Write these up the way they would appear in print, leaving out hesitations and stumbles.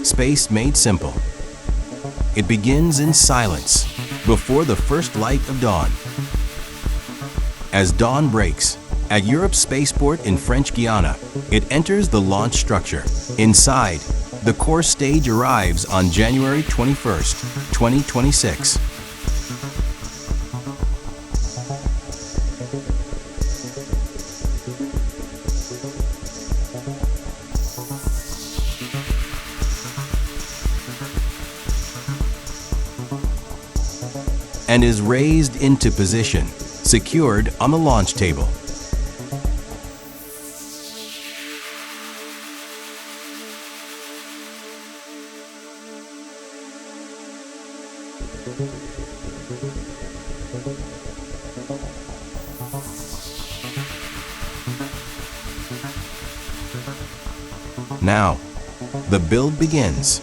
Space made simple. It begins in silence, before the first light of dawn. As dawn breaks, at Europe's Spaceport in French Guiana, it enters the launch structure. Inside, the core stage arrives on January 21st, 2026. And is raised into position, secured on the launch table. Now, the build begins.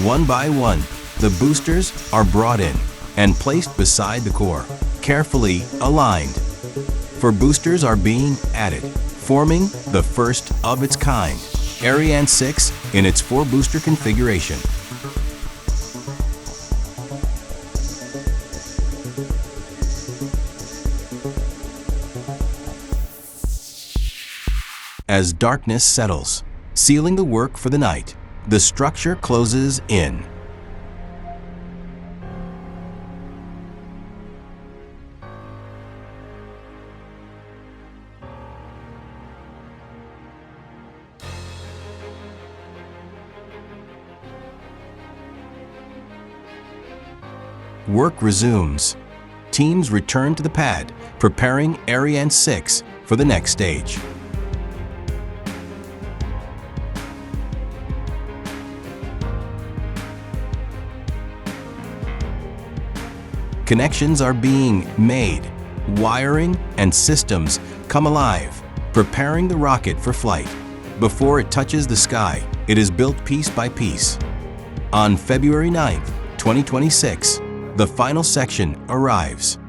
One by one, the boosters are brought in and placed beside the core, carefully aligned. For boosters are being added, forming the first of its kind, Ariane 6 in its 4-booster configuration. As darkness settles, sealing the work for the night, the structure closes in. Work resumes. Teams return to the pad, preparing Ariane 6 for the next stage. Connections are being made, wiring and systems come alive, preparing the rocket for flight. Before it touches the sky, it is built piece by piece. On February 9th, 2026, the final section arrives.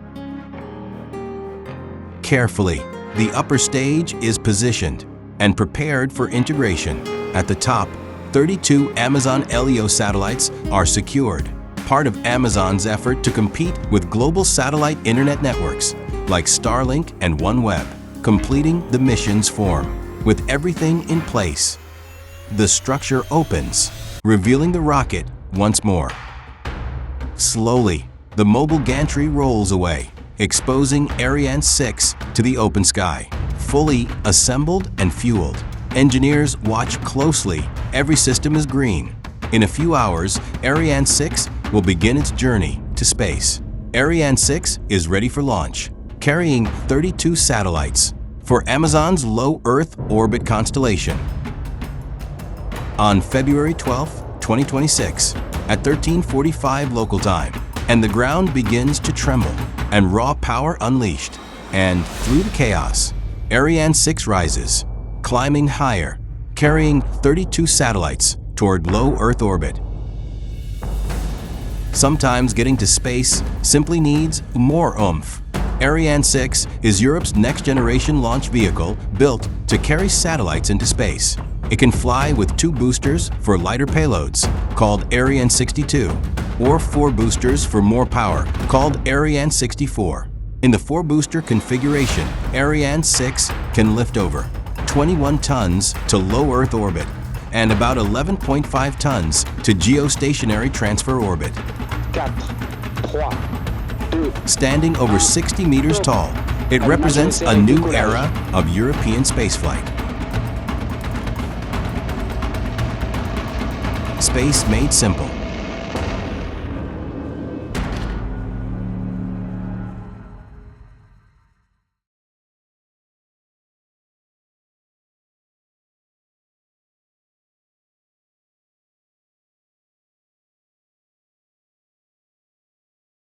Carefully, the upper stage is positioned and prepared for integration. At the top, 32 Amazon LEO satellites are secured, part of Amazon's effort to compete with global satellite internet networks like Starlink and OneWeb, completing the mission's form. With everything in place, the structure opens, revealing the rocket once more. Slowly, the mobile gantry rolls away, exposing Ariane 6 to the open sky, fully assembled and fueled. Engineers watch closely. Every system is green. In a few hours, Ariane 6 will begin its journey to space. Ariane 6 is ready for launch, carrying 32 satellites for Amazon's low Earth orbit constellation. On February 12, 2026, at 13:45 local time, and the ground begins to tremble and raw power unleashed, and through the chaos, Ariane 6 rises, climbing higher, carrying 32 satellites toward low Earth orbit. Sometimes getting to space simply needs more oomph. Ariane 6 is Europe's next-generation launch vehicle built to carry satellites into space. It can fly with 2 boosters for lighter payloads, called Ariane 62, or 4 boosters for more power, called Ariane 64. In the 4-booster configuration, Ariane 6 can lift over 21 tons to low Earth orbit and about 11.5 tons to geostationary transfer orbit. 4, 3, 2, Standing over 60 meters tall, it represents a new era of European spaceflight. Space made simple.